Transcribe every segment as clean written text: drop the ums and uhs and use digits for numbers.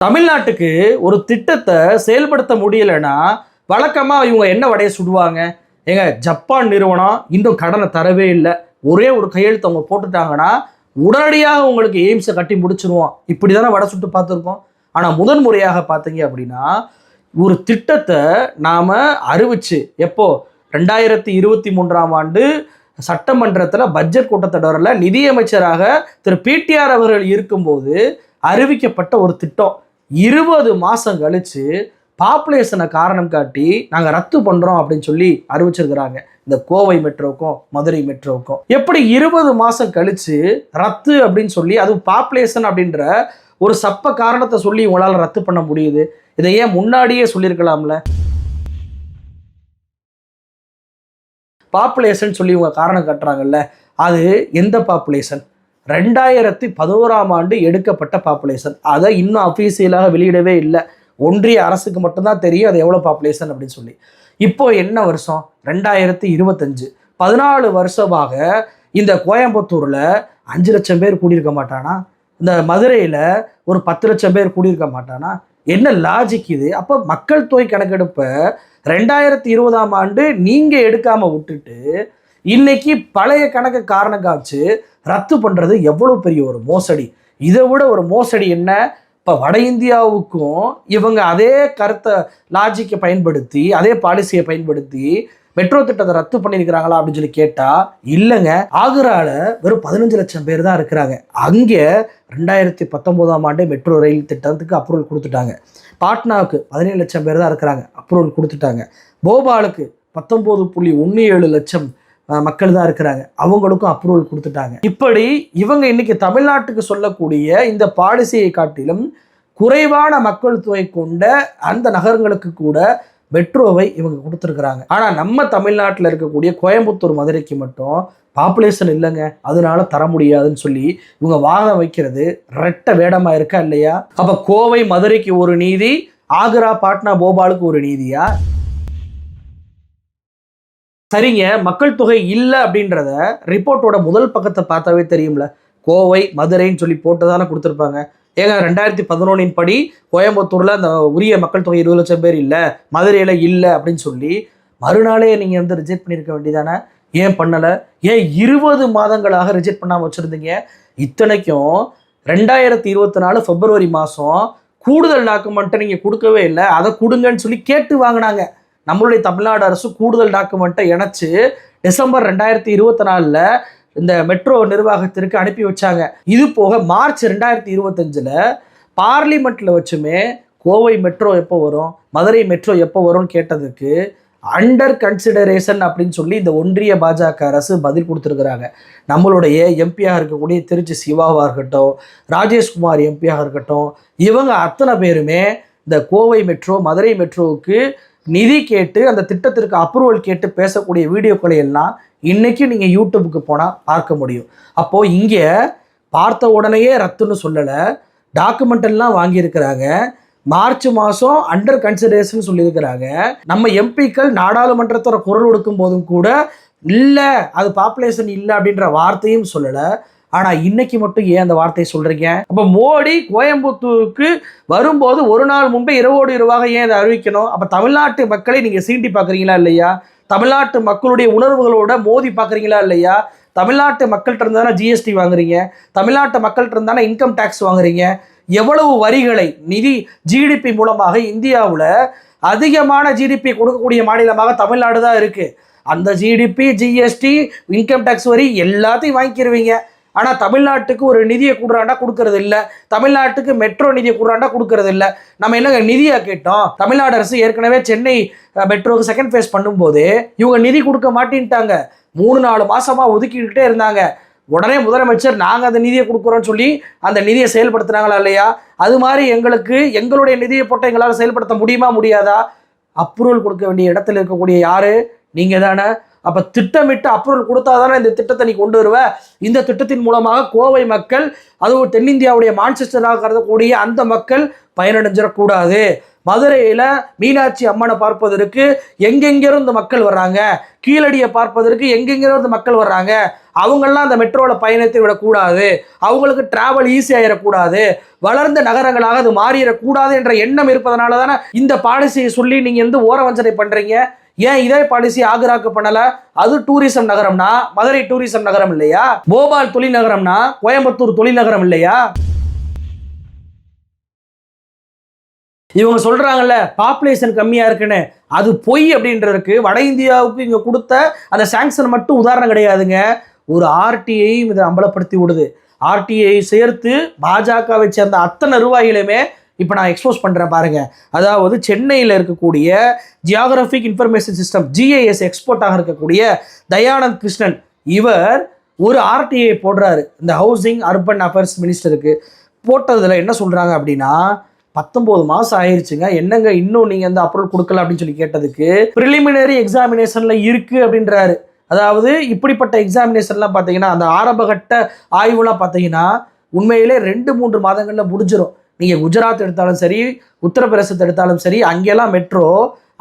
தமிழ்நாட்டுக்கு ஒரு திட்டத்தை செயல்படுத்த முடியலைன்னா வழக்கமாக இவங்க என்ன வடையை சுடுவாங்க. ஏங்க, ஜப்பான் நிறுவனம் இன்னும் கடனை தரவே இல்லை, ஒரே ஒரு கையெழுத்து அவங்க போட்டுட்டாங்கன்னா உடனடியாக உங்களுக்கு எய்ம்ஸை கட்டி முடிச்சிருவோம், இப்படி தானே வடை சுட்டு பார்த்துருக்கோம். ஆனால் முதன்முறையாக பார்த்தீங்க அப்படின்னா ஒரு திட்டத்தை நாம் அறிவிச்சு எப்போ 2023ஆம் ஆண்டு சட்டமன்றத்தில் பட்ஜெட் கூட்டத்தொடரில் நிதியமைச்சராக திரு பிடிஆர் அவர்கள் இருக்கும்போது அறிவிக்கப்பட்ட ஒரு திட்டம் 20 மாதம் கழிச்சு பாப்புலேஷனை காரணம் காட்டி நாங்கள் ரத்து பண்ணுறோம் அப்படின்னு சொல்லி அறிவிச்சிருக்கிறாங்க. இந்த கோவை மெட்ரோவுக்கும் மதுரை மெட்ரோவுக்கும் எப்படி 20 மாதம் கழிச்சு ரத்து அப்படின்னு சொல்லி, அதுவும் பாப்புலேஷன் அப்படின்ற ஒரு சப்ப காரணத்தை சொல்லி உங்களால் ரத்து பண்ண முடியுது? இதை ஏன் முன்னாடியே சொல்லியிருக்கலாம்ல? பாப்புலேஷன் சொல்லி இவங்க காரணம் கட்டுறாங்கல்ல, அது எந்த பாப்புலேஷன்? 2011ஆம் ஆண்டு எடுக்கப்பட்ட பாப்புலேஷன். அதை இன்னும் அஃபீஷியலாக வெளியிடவே இல்லை. ஒன்றிய அரசுக்கு மட்டும்தான் தெரியும் அது எவ்வளோ பாப்புலேஷன் அப்படின்னு சொல்லி. இப்போ என்ன வருஷம்? 2025. 14 வருஷமாக இந்த கோயம்புத்தூரில் 5 லட்சம் பேர் கூடியிருக்க மாட்டானா? இந்த மதுரையில் ஒரு 10 லட்சம் பேர் கூடியிருக்க மாட்டானா? என்ன லாஜிக் இது? அப்போ மக்கள் தொகை கணக்கெடுப்பை 2020ஆம் ஆண்டு நீங்கள் எடுக்காமல் விட்டுட்டு இன்னைக்கு பழைய கணக்கு காரணம் காமிச்சு ரத்து பண்ணுறது எவ்வளோ பெரிய ஒரு மோசடி. இதை விட ஒரு மோசடி என்ன? இப்போ வட இந்தியாவுக்கும் இவங்க அதே கருத்தை லாஜிக்கை பயன்படுத்தி, அதே பாலிசியை பயன்படுத்தி மெட்ரோ திட்டத்தை ரத்து பண்ணியிருக்கிறாங்களா அப்படின்னு சொல்லி கேட்டால் இல்லைங்க. ஆக்ராவில் வெறும் 15 லட்சம் பேர் தான் இருக்கிறாங்க. அங்கே 2019ஆம் ஆண்டு மெட்ரோ ரயில் திட்டத்துக்கு அப்ரூவல் கொடுத்துட்டாங்க. பாட்னாவுக்கு 17 லட்சம் பேர் தான் இருக்கிறாங்க, அப்ரூவல் கொடுத்துட்டாங்க. போபாலுக்கு 19.17 லட்சம் மக்கள் தான் இருக்கிறாங்க, அவங்களுக்கும் அப்ரூவல் கொடுத்துட்டாங்க. இப்படி இவங்க இன்னைக்கு தமிழ்நாட்டுக்கு சொல்லக்கூடிய இந்த பாலிசியை காட்டிலும் குறைவான மக்கள் தொகை கொண்ட அந்த நகரங்களுக்கு கூட மெட்ரோவை இவங்க கொடுத்துருக்குறாங்க. ஆனால் நம்ம தமிழ்நாட்டில் இருக்கக்கூடிய கோயம்புத்தூர் மதுரைக்கு மட்டும் பாப்புலேஷன் இல்லைங்க, அதனால தர முடியாதுன்னு சொல்லி இவங்க வாதம் வைக்கிறது ரெட்ட வேடமாக இருக்கா இல்லையா? அப்போ கோவை மதுரைக்கு ஒரு நீதி, ஆக்ரா பாட்னா போபாலுக்கு ஒரு நீதியா? சரிங்க, மக்கள் தொகை இல்லை அப்படின்றத ரிப்போர்ட்டோட முதல் பக்கத்தை பார்த்தாவே தெரியும்ல. கோவை மதுரைன்னு சொல்லி போட்டு தானே கொடுத்துருப்பாங்க. ஏங்க, 2011 படி கோயம்புத்தூரில் அந்த உரிய மக்கள் தொகை 20 லட்சம் பேர் இல்லை, மதுரையில் இல்லை அப்படின்னு சொல்லி மறுநாளே நீங்கள் வந்து ரிஜெக்ட் பண்ணியிருக்க வேண்டியதானே? ஏன் பண்ணலை? ஏன் 20 மாதங்களாக ரிஜெக்ட் பண்ணாமல் வச்சுருந்தீங்க? இத்தனைக்கும் 2024 பிப்ரவரி மாதம் கூடுதல் டாக்குமெண்ட்டை நீங்கள் கொடுக்கவே இல்லை, அதை கொடுங்கன்னு சொல்லி கேட்டு வாங்கினாங்க. நம்மளுடைய தமிழ்நாடு அரசு கூடுதல் டாக்குமெண்ட்டை இணைச்சு டிசம்பர் 2024 இந்த மெட்ரோ நிர்வாகத்திற்கு அனுப்பி வச்சாங்க. இது போக மார்ச் 2025 பார்லிமெண்ட்டில் வச்சுமே கோவை மெட்ரோ எப்போ வரும், மதுரை மெட்ரோ எப்போ வரும்னு கேட்டதுக்கு அண்டர் கன்சிடரேஷன் அப்படின்னு சொல்லி இந்த ஒன்றிய பாஜக அரசு பதில் கொடுத்துருக்குறாங்க. நம்மளுடைய எம்பியாக இருக்கக்கூடிய திருச்சி சிவாவாக இருக்கட்டும், ராஜேஷ்குமார் எம்பியாக இருக்கட்டும், இவங்க அத்தனை பேருமே இந்த கோவை மெட்ரோ மதுரை மெட்ரோவுக்கு நிதி கேட்டு அந்த திட்டத்திற்கு அப்ரூவல் கேட்டு பேசக்கூடிய வீடியோக்களை எல்லாம் இன்னைக்கு நீங்கள் யூடியூபுக்கு போனால் பார்க்க முடியும். அப்போது இங்கே பார்த்த உடனேயே ரத்துன்னு சொல்லலை, டாக்குமெண்ட் எல்லாம் வாங்கியிருக்கிறாங்க. மார்ச் மாதம் அண்டர் கன்சிடரேஷன் சொல்லியிருக்கிறாங்க. நம்ம எம்பிக்கள் நாடாளுமன்றத்தோட குரல் கொடுக்கும் போதும் கூட இல்லை, அது பாப்புலேஷன் இல்லை அப்படின்ற வார்த்தையும் சொல்லலை. ஆனால் இன்னைக்கு மட்டும் ஏன் அந்த வார்த்தையை சொல்கிறீங்க? அப்போ மோடி கோயம்புத்தூருக்கு வரும்போது ஒரு நாள் முன்பே இரவோடு இரவாக ஏன் அதை அறிவிக்கணும்? அப்போ தமிழ்நாட்டு மக்களை நீங்கள் சீண்டி பார்க்குறீங்களா இல்லையா? தமிழ்நாட்டு மக்களுடைய உணர்வுகளோட மோதி பார்க்குறீங்களா இல்லையா? தமிழ்நாட்டு மக்கள்கிட்ட இருந்தானே ஜிஎஸ்டி வாங்குறீங்க, தமிழ்நாட்டு மக்கள்கிட்ட இருந்தானே இன்கம் டேக்ஸ் வாங்குறீங்க. எவ்வளவு வரிகளை நிதி ஜிடிபி மூலமாக இந்தியாவில் அதிகமான ஜிடிபி கொடுக்கக்கூடிய மாநிலமாக தமிழ்நாடு தான் இருக்குது. அந்த ஜிடிபி, ஜிஎஸ்டி, இன்கம் டேக்ஸ் வரி எல்லாத்தையும் வாங்கிக்கிருவீங்க. ஆனால் தமிழ்நாட்டுக்கு ஒரு நிதியை கொடுறாண்டா கொடுக்கறது இல்லை, தமிழ்நாட்டுக்கு மெட்ரோ நிதியை கொடுறாண்டா கொடுக்கறது இல்லை. நம்ம என்னங்க நிதியாக கேட்டோம்? தமிழ்நாடு அரசு ஏற்கனவே சென்னை மெட்ரோவுக்கு செகண்ட் ஃபேஸ் பண்ணும்போது இவங்க நிதி கொடுக்க மாட்டேன்ட்டாங்க. 3-4 மாதமாக ஒதுக்கிக்கிட்டே இருந்தாங்க. உடனே முதலமைச்சர் நாங்கள் அந்த நிதியை கொடுக்குறோன்னு சொல்லி அந்த நிதியை செயல்படுத்துனாங்களா இல்லையா? அது மாதிரி எங்களுடைய நிதியை போட்டு எங்களால் செயல்படுத்த முடியுமா முடியாதா? அப்ரூவல் கொடுக்க வேண்டிய இடத்துல இருக்கக்கூடிய யாரு? நீங்கள் தானே. அப்போ திட்டமிட்டு அப்ரூவல் கொடுத்தா தானே இந்த திட்டத்தை நீ கொண்டு வருவ. இந்த திட்டத்தின் மூலமாக கோவை மக்கள், அதுவும் தென்னிந்தியாவுடைய மான்செஸ்டராக கருதக்கூடிய அந்த மக்கள் பயனடைஞ்சிடக்கூடாது. மதுரையில மீனாட்சி அம்மனை பார்ப்பதற்கு எங்கெங்கிருந்து மக்கள் வர்றாங்க, கீழடியை பார்ப்பதற்கு எங்கெங்கிருந்து மக்கள் வர்றாங்க, அவங்கெல்லாம் அந்த மெட்ரோவில் பயணத்தை விடக்கூடாது, அவங்களுக்கு டிராவல் ஈஸி ஆயிடக்கூடாது, வளர்ந்த நகரங்களாக அது மாறிடக்கூடாது என்ற எண்ணம் இருப்பதனால தானே இந்த பாலிசியை சொல்லி நீங்க வந்து ஓரவஞ்சனை பண்றீங்க. ஏன் இதே பாலிசி ஆக்ராக்கு பண்ணல? அது டூரிசம் நகரம்னா மதுரை டூரிசம் நகரம் இல்லையா? போபால் தொழில் நகரம்னா கோயம்புத்தூர் தொழில் நகரம் இல்லையா? இவங்க சொல்றாங்கல்ல பாப்புலேஷன் கம்மியா இருக்குன்னு, அது பொய் அப்படின்றதுக்கு வட இந்தியாவுக்கு இங்க கொடுத்த அந்த சாங்ஷன் மட்டும் உதாரணம் கிடையாதுங்க. ஒரு ஆர்டிஐ இதை அம்பலப்படுத்தி விடுது. ஆர்டிஐ சேர்த்து பாஜகவை சேர்ந்த அத்தனை நிர்வாகிகளுமே இப்போ நான் எக்ஸ்போஸ் பண்ணுறேன் பாருங்க. அதாவது சென்னையில் இருக்கக்கூடிய ஜியாகிரபிக் இன்ஃபர்மேஷன் சிஸ்டம் ஜிஐஎஸ் எக்ஸ்போர்ட்டாக இருக்கக்கூடிய தயானந்த் கிருஷ்ணன் இவர் ஒரு ஆர்டிஐ போடுறாரு இந்த ஹவுசிங் அர்பன் அஃபேர்ஸ் மினிஸ்டருக்கு. போட்டதில் என்ன சொல்கிறாங்க அப்படின்னா, 19 மாதம் ஆயிடுச்சுங்க, என்னங்க இன்னும் நீங்கள் வந்து அப்ரூவல் கொடுக்கல அப்படின்னு சொல்லி கேட்டதுக்கு ப்ரிலிமினரி எக்ஸாமினேஷனில் இருக்குது அப்படின்றாரு. அதாவது இப்படிப்பட்ட எக்ஸாமினேஷன்லாம் பார்த்தீங்கன்னா அந்த ஆரம்பகட்ட ஆய்வுலாம் பார்த்தீங்கன்னா உண்மையிலே 2-3 மாதங்களில் முடிஞ்சிடும். நீங்கள் குஜராத் எடுத்தாலும் சரி, உத்தரப்பிரதேசத்தை எடுத்தாலும் சரி, அங்கெல்லாம் மெட்ரோ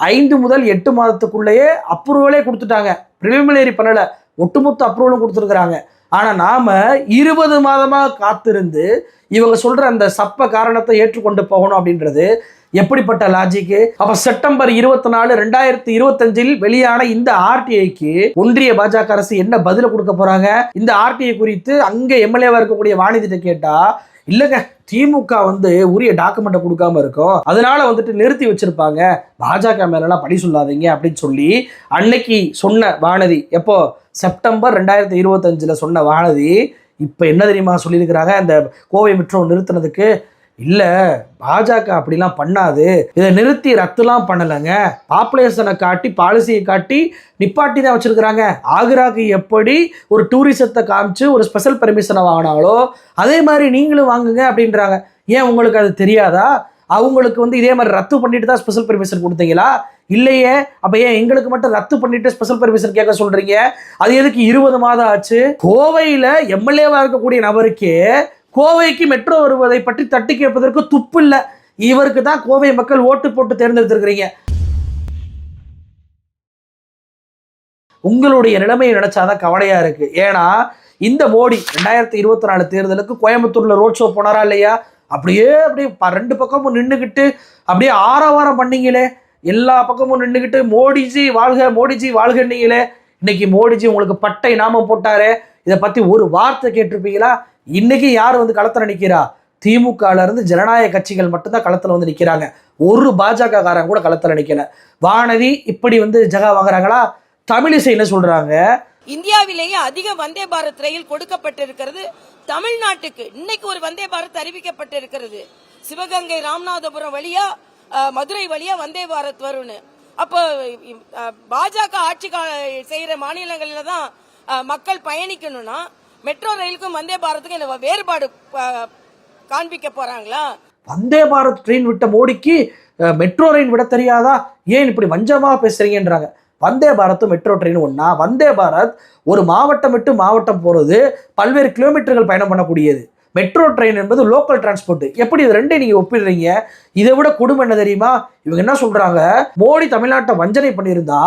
5 முதல் 8 மாதத்துக்குள்ளேயே அப்ரூவலே கொடுத்துட்டாங்க. ப்ரிலிமினரி பண்ணலை, ஒட்டுமொத்த அப்ரூவலும் கொடுத்துருக்குறாங்க. ஆனால் நாம் 20 மாதமாக காத்திருந்து இவங்க சொல்கிற அந்த சப்ப காரணத்தை ஏற்றுக்கொண்டு போகணும் அப்படின்றது எப்படிப்பட்ட லாஜிக்கு? அப்போ செப்டம்பர் 24, 2025 வெளியான இந்த ஆர்டிஐக்கு ஒன்றிய பாஜக அரசு என்ன பதில கொடுக்க போறாங்க? இந்த ஆர்டிஐ குறித்து அங்கே எம்எல்ஏவா இருக்கக்கூடிய வாணிதிட்ட கேட்டா, இல்லைங்க திமுக வந்து உரிய டாக்குமெண்ட்டை கொடுக்காம இருக்கும், அதனால வந்துட்டு நிறுத்தி வச்சிருப்பாங்க, பாஜக மேலாம் பழி சொல்லாதீங்க அப்படின்னு சொல்லி அன்னைக்கு சொன்ன வானதி, எப்போ செப்டம்பர் 2025 சொன்ன வானதி இப்போ என்ன தெரியுமா சொல்லியிருக்கிறாங்க? அந்த கோவை மெட்ரோ நிறுத்தினதுக்கு இல்லை பாஜக அப்படிலாம் பண்ணாது, இதை நிறுத்தி ரத்துலாம் பண்ணலைங்க, பாப்புலேஷனை காட்டி பாலிசியை காட்டி நிப்பாட்டி தான் வச்சிருக்கிறாங்க. ஆக்ராக்கு எப்படி ஒரு டூரிசத்தை காமிச்சு ஒரு ஸ்பெஷல் பெர்மிஷனை வாங்கினாங்களோ அதே மாதிரி நீங்களும் வாங்குங்க அப்படின்றாங்க. ஏன் உங்களுக்கு அது தெரியாதா? அவங்களுக்கு வந்து இதே மாதிரி ரத்து பண்ணிட்டு தான் ஸ்பெஷல் பெர்மிஷன் கொடுத்தீங்களா? இல்லையே. அப்போ ஏன் எங்களுக்கு மட்டும் ரத்து பண்ணிட்டு ஸ்பெஷல் பெர்மிஷன் கேட்க சொல்றீங்க? அது எதுக்கு 20 மாதம் ஆச்சு? கோவையில் எம்எல்ஏவா இருக்கக்கூடிய நபருக்கே கோவைக்கு மெட்ரோ வருவதை பற்றி தட்டி கேட்பதற்கு துப்பு இல்லை. இவருக்கு தான் கோவை மக்கள் ஓட்டு போட்டு தேர்ந்தெடுத்திருக்கிறீங்க. உங்களுடைய நிலைமையை நினைச்சாதான் கவலையா இருக்கு. ஏன்னா இந்த மோடி 2024 தேர்தலுக்கு கோயம்புத்தூர்ல ரோட் ஷோ போனாரா இல்லையா? அப்படியே 2 பக்கமும் நின்றுக்கிட்டு அப்படியே ஆரவாரம் பண்ணீங்களே, எல்லா பக்கமும் நின்றுக்கிட்டு மோடிஜி வாழ்க மோடிஜி வாழ்கன்னீங்களே. இன்னைக்கு மோடிஜி உங்களுக்கு பட்டை நாமம் போட்டாரே, இதை பத்தி ஒரு வார்த்தை கேட்டிருப்பீங்களா? இன்னைக்கு யார் வந்து களத்தில் நிற்கிறா? திமுகல இருந்து ஜனநாயக கட்சிகள் மட்டும்தான் களத்தில் வந்து நிற்கிறாங்க. ஒரு பாஜக காரங்க கூட களத்தில் நிற்கல. வானதி இப்படி வந்து ஜகா வாங்குறாங்களா? தமிழிசை என்ன சொல்றாங்க? இந்தியாவிலேயே அதிக வந்தே பாரத் ரயில் கொடுக்கப்பட்டிருக்கிறது தமிழ்நாட்டுக்கு. இன்னைக்கு ஒரு வந்தே பாரத் அறிவிக்கப்பட்டிருக்கிறது. சிவகங்கை ராமநாதபுரம் வழியா மதுரை வழியா வந்தே பாரத் வரும்னு. அப்போ பாஜக ஆட்சி செய்யற மாநிலங்கள்ல தான் மக்கள் பயணிக்கணும்னா மெட்ரோ ரயிலுக்கும் வந்தே பாரத்துக்கும் வேறுபாடு காண்பிக்க போறாங்களா? வந்தே பாரத் ட்ரெயின் விட்ட மோடிக்கு மெட்ரோ ரயில் விட தெரியாதா? ஏன் இப்படி வஞ்சமா பேசுறீங்கன்றாங்க. வந்தே பாரத்தும் மெட்ரோ ட்ரெயின் ஒன்னா? வந்தே பாரத் ஒரு மாவட்டம் விட்டு மாவட்டம் போறது, பல்வேறு கிலோமீட்டர்கள் பயணம் பண்ணக்கூடியது. மெட்ரோ ட்ரெயின் என்பது லோக்கல் டிரான்ஸ்போர்ட். எப்படி இது ரெண்டையும் நீங்க ஒப்பிடுறீங்க? இதை விட கொடுமை என்ன தெரியுமா? இவங்க என்ன சொல்றாங்க, மோடி தமிழ்நாட்டை வஞ்சனை பண்ணியிருந்தா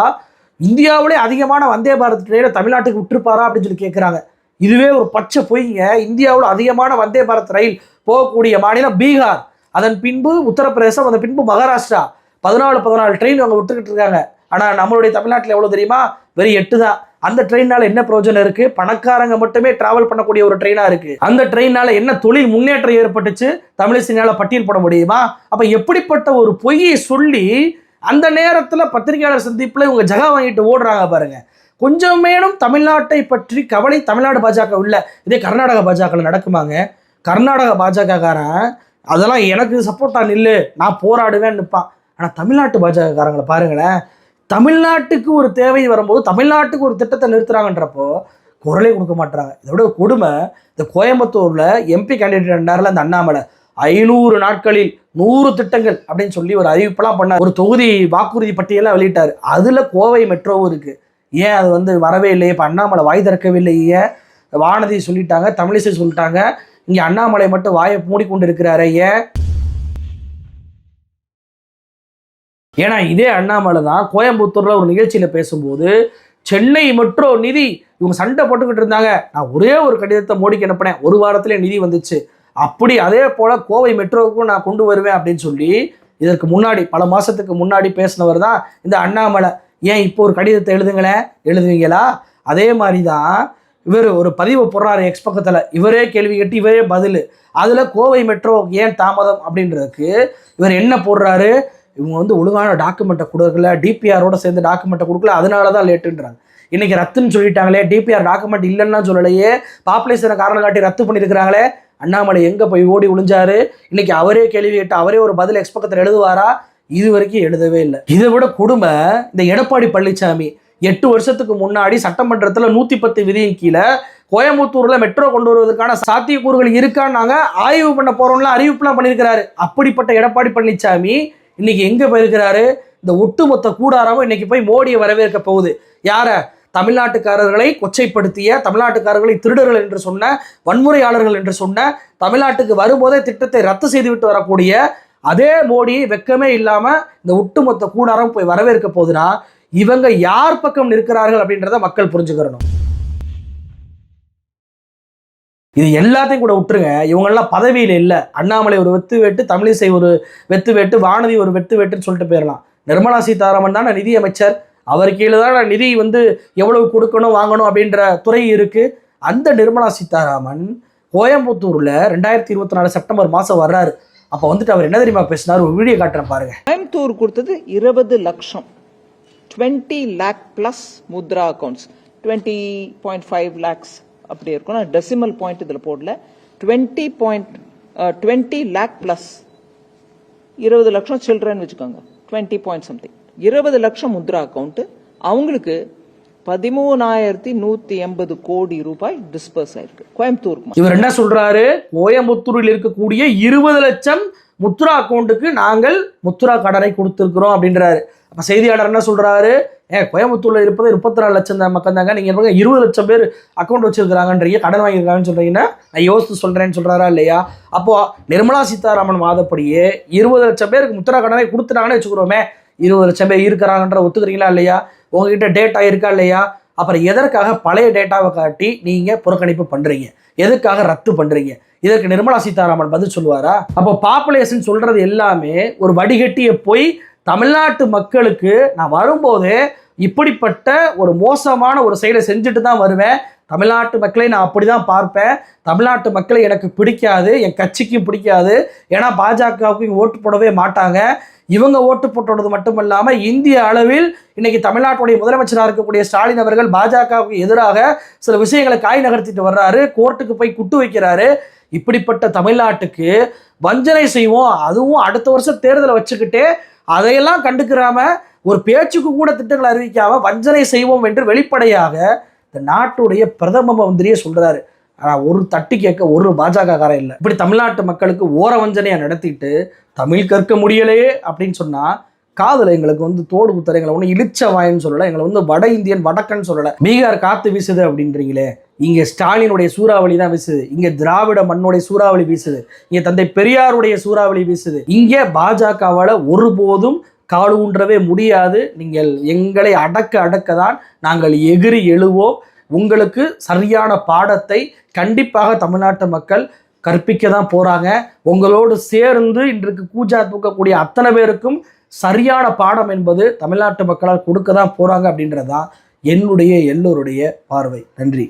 இந்தியாவிலே அதிகமான வந்தே பாரத் ட்ரெயினை தமிழ்நாட்டுக்கு விட்டுருப்பாரா அப்படின்னு சொல்லி கேட்குறாங்க. இதுவே ஒரு பச்சை பொய்ங்க. இந்தியாவில் அதிகமான வந்தே பாரத் ரயில் போகக்கூடிய மாநிலம் பீகார், அதன் பின்பு உத்தரப்பிரதேசம், அதன் பின்பு மகாராஷ்டிரா. 14 ட்ரெயின் அவங்க விட்டுக்கிட்டு இருக்காங்க. ஆனால் நம்மளுடைய தமிழ்நாட்டில் எவ்வளோ தெரியுமா? வெறும் 8 தான். அந்த ட்ரெயினால என்ன பிரயோஜனம் இருக்கு? பணக்காரங்க மட்டுமே டிராவல் பண்ணக்கூடிய ஒரு ட்ரெயினா இருக்கு. அந்த ட்ரெயினால என்ன தொழில் முன்னேற்றம் ஏற்பட்டுச்சு? தமிழிசையால பட்டியல் போட முடியுமா? அப்ப எப்படிப்பட்ட ஒரு பொய்யை சொல்லி அந்த நேரத்தில் பத்திரிகையாளர் சந்திப்பில் இவங்க ஜகா வாங்கிட்டு ஓடுறாங்க பாருங்க. கொஞ்சமேனும் தமிழ்நாட்டை பற்றி கவலை தமிழ்நாடு பாஜக இல்லை. இதே கர்நாடக பாஜக நடக்குமாங்க? கர்நாடக பாஜக காரன் அதெல்லாம் எனக்கு சப்போர்ட்டா நில்லு, நான் போராடுவேன்னு நிற்பான். ஆனால் தமிழ்நாட்டு பாஜக காரங்களை பாருங்களேன், தமிழ்நாட்டுக்கு ஒரு தேவை வரும்போது தமிழ்நாட்டுக்கு ஒரு திட்டத்தை நிறுத்துறாங்கன்றப்போ குரலே கொடுக்க மாட்டாங்க. இதோட கொடுமை, இந்த கோயம்புத்தூர்ல எம்பி கேண்டிடேட் இருந்தார்ல அந்த அண்ணாமலை, 500 நாட்களில் 100 திட்டங்கள் அப்படின்னு சொல்லி ஒரு அறிவிப்பெல்லாம் பண்ண ஒரு தொகுதி வாக்குறுதி பட்டியலாம் வெளியிட்டாரு. அதுல கோவை மெட்ரோவும் இருக்கு. ஏன் அது வந்து வரவே இல்லையே? இப்போ அண்ணாமலை வாய் திறக்கவில்லையே. வானதி சொல்லிட்டாங்க, தமிழிசை சொல்லிட்டாங்க, இங்கே அண்ணாமலை மட்டும் வாயை மூடிக்கொண்டு இருக்கிறாரு. ஏன்? ஏன்னா இதே அண்ணாமலை தான் கோயம்புத்தூர்ல ஒரு நிகழ்ச்சியில பேசும்போது சென்னை மெட்ரோ நிதி இவங்க சண்டை போட்டுக்கிட்டு இருந்தாங்க, நான் ஒரே ஒரு கடிதத்தை மோடிக்கு அனுப்பினேன், ஒரு வாரத்திலே நிதி வந்துச்சு, அப்படி அதே போல கோவை மெட்ரோவுக்கும் நான் கொண்டு வருவேன் அப்படின்னு சொல்லி இதற்கு முன்னாடி பல மாசத்துக்கு முன்னாடி பேசினவர் தான் இந்த அண்ணாமலை. ஏன் இப்போ ஒரு கடிதத்தை எழுதுவீங்களா? அதே மாதிரி தான் இவர் ஒரு பதிவு போடுறாரு எக்ஸ் பக்கத்தில், இவரே கேள்வி கேட்டு இவரே பதில். அதில் கோவை மெட்ரோ ஏன் தாமதம் அப்படின்றதுக்கு இவர் என்ன போடுறாரு, இவங்க வந்து ஒழுங்கான டாக்குமெண்ட்டை கொடுக்கல, டிபிஆரோட சேர்ந்து டாக்குமெண்ட்டை கொடுக்கல, அதனால தான் லேட்டுன்றாங்க. இன்னைக்கு ரத்துன்னு சொல்லிட்டாங்களே, டிபிஆர் டாக்குமெண்ட் இல்லைன்னா சொல்லலையே, பாப்புலேஷனை காரணம் காட்டி ரத்து பண்ணியிருக்கிறாங்களே, அண்ணாமலை எங்கே போய் ஓடி ஒளிஞ்சாரு? இன்னைக்கு அவரே கேள்வி கேட்டு அவரே ஒரு பதில் எக்ஸ் பக்கத்தில் எழுதுவாரா? இது வரைக்கும் எழுதவே இல்லை. இதை விட கொடுமை இந்த எடப்பாடி பழனிசாமி 8 வருஷத்துக்கு முன்னாடி சட்டமன்றத்தில் 110 விதியின் கீழே கோயம்புத்தூர்ல மெட்ரோ கொண்டு வருவதற்கான சாத்தியக்கூறுகள் இருக்கான்னு நாங்க ஆய்வு பண்ண போறோம்ல அறிவிப்புலாம் பண்ணியிருக்கிறாரு. அப்படிப்பட்ட எடப்பாடி பழனிசாமி இன்னைக்கு எங்க போயிருக்கிறாரு? இந்த ஒட்டுமொத்த கூடாரமும் இன்னைக்கு போய் மோடியை வரவேற்க போகுது. யார? தமிழ்நாட்டுக்காரர்களை கொச்சைப்படுத்திய, தமிழ்நாட்டுக்காரர்களை திருடர்கள் என்று சொன்ன, வன்முறையாளர்கள் என்று சொன்ன, தமிழ்நாட்டுக்கு வரும்போதே திட்டத்தை ரத்து செய்துவிட்டு வரக்கூடிய அதே மோடி வெக்கமே இல்லாம இந்த ஒட்டுமொத்த கூடாரம் போய் வரவேற்க போகுதுன்னா இவங்க யார் பக்கம் நிற்கிறார்கள் அப்படின்றத மக்கள் புரிஞ்சுக்கிறணும். இது எல்லாத்தையும் கூட விட்டுருங்க, இவங்கெல்லாம் பதவியில் இல்லை. அண்ணாமலை ஒரு வெத்து வேட்டு, தமிழிசை ஒரு வெத்து வேட்டு, வானதி ஒரு வெத்து வேட்டுன்னு சொல்லிட்டு போயிடலாம். நிர்மலா சீதாராமன் தானே நிதி அமைச்சர், அவர் கீழே தான் நிதி வந்து எவ்வளவு கொடுக்கணும் வாங்கணும் அப்படின்ற துறை இருக்கு. அந்த நிர்மலா சீதாராமன் கோயம்புத்தூர்ல 2024 செப்டம்பர் மாசம் வர்றாரு. அப்ப வந்துட்டு அவர் என்ன தெரியுமா பேசினார்? ஒரு வீடியோ காட்டுறேன் பாருங்க. கோயம்புத்தூர் கொடுத்தது 20 லட்சம், 20 lakh plus Mudra accounts, 20.5 lakhs அப்படி இருக்கும். நான் டெசிமல் பாயிண்ட் இதுல போடல. 20 lakh பிளஸ் 20 லட்சம் சில்ட்ரன் வச்சுக்கோங்க, 20 point something, 20 லட்சம் முத்ரா அக்கௌண்ட். அவங்களுக்கு 13,180 கோடி ரூபாய் டிஸ்பர்ஸ் ஆயிருக்கு கோயம்புத்தூருக்கு. இவர் என்ன சொல்றாரு? கோயம்புத்தூரில் இருக்கக்கூடிய 20 லட்சம் முத்ரா அக்கௌண்ட்டுக்கு நாங்கள் முத்ரா கடனை கொடுத்திருக்கிறோம் அப்படின்றாரு. அப்ப செய்தியாளர் என்ன சொல்றாரு? கோயம்புத்தூர்ல இருப்பது 34 லட்சம் மக்கள் தாங்க, நீங்க 20 லட்சம் பேர் அக்கௌண்ட் வச்சிருக்காங்கன்றீங்க, கடன் வாங்கியிருக்காங்கன்னு சொல்றீங்கன்னா நான் யோசித்து சொல்றேன்னு சொல்றாரா இல்லையா? அப்போ நிர்மலா சீதாராமன் வாதப்படியே 20 லட்சம் பேருக்கு முத்ரா கடனை கொடுத்துட்டாங்கன்னு வச்சுக்கிறோமே, 20 லட்சம் பேர் இருக்கிறாங்கன்ற ஒத்துக்கிறீங்களா இல்லையா? உங்ககிட்ட டேட்டா இருக்கா இல்லையா? அப்புறம் எதற்காக பழைய டேட்டாவை காட்டி நீங்க புறக்கணிப்பு பண்றீங்க? எதுக்காக ரத்து பண்றீங்க? இதற்கு நிர்மலா சீதாராமன் பதில் சொல்லுவாரா? அப்போ பாப்புலேஷன் சொல்றது எல்லாமே ஒரு வடிகட்டிய போய் தமிழ்நாட்டு மக்களுக்கு நான் வரும்போதே இப்படிப்பட்ட ஒரு மோசமான ஒரு செயலை செஞ்சுட்டு தான் வருவேன், தமிழ்நாட்டு மக்களை நான் அப்படிதான் பார்ப்பேன், தமிழ்நாட்டு மக்களை எனக்கு பிடிக்காது, என் கட்சிக்கும் பிடிக்காது, ஏன்னா பாஜகவுக்கு ஓட்டு போடவே மாட்டாங்க, இவங்க ஓட்டு போட்டது மட்டும் இல்லாமல் இந்திய அளவில் இன்னைக்கு தமிழ்நாட்டுடைய முதலமைச்சராக இருக்கக்கூடிய ஸ்டாலின் அவர்கள் பாஜகவுக்கு எதிராக சில விஷயங்களை காய் நகர்த்திட்டு வர்றாரு, கோர்ட்டுக்கு போய் குட்டு வைக்கிறாரு. இப்படிப்பட்ட தமிழ்நாட்டுக்கு வஞ்சனை செய்வோம், அதுவும் அடுத்த வருஷம் தேர்தலை வச்சுக்கிட்டே அதையெல்லாம் கண்டுக்கிறாம ஒரு பேச்சுக்கு கூட திட்டங்களை அறிவிக்காம வஞ்சனை செய்வோம் என்று வெளிப்படையாக இந்த நாட்டுடைய பிரதம மந்திரியே சொல்றாரு. ஆனால் ஒரு தட்டி கேட்க ஒரு பாஜக காரம் இல்லை. இப்படி தமிழ்நாட்டு மக்களுக்கு ஓர வஞ்சனையை நடத்திட்டு தமிழ் கற்க முடியலையே அப்படின்னு சொன்னா காதுல எங்களுக்கு வந்து தோடு குத்தர, எங்களை ஒன்றும் இழிச்ச வாயின்னு சொல்லலை, எங்களை வந்து வட இந்தியன் வடக்கன்னு சொல்லலை. பீகார் காத்து வீசுது அப்படின்றீங்களே, இங்கே ஸ்டாலினுடைய சூறாவளி தான் வீசுது, இங்கே திராவிட மண்ணுடைய சூறாவளி வீசுது, இங்கே தந்தை பெரியாருடைய சூறாவளி வீசுது. இங்கே பாஜகவால் ஒருபோதும் கால் ஊன்றவே முடியாது. நீங்கள் எங்களை அடக்க தான் நாங்கள் எகிரி எழுவோம். உங்களுக்கு சரியான பாடத்தை கண்டிப்பாக தமிழ்நாட்டு மக்கள் கற்பிக்க தான் போறாங்க. உங்களோடு சேர்ந்து இன்றைக்கு கூஜா தூக்கக்கூடிய அத்தனை பேருக்கும் சரியான பாடம் என்பது தமிழ்நாட்டு மக்களால் கொடுக்க தான் போறாங்க அப்படின்றதான் என்னுடைய எல்லோருடைய பார்வை. நன்றி.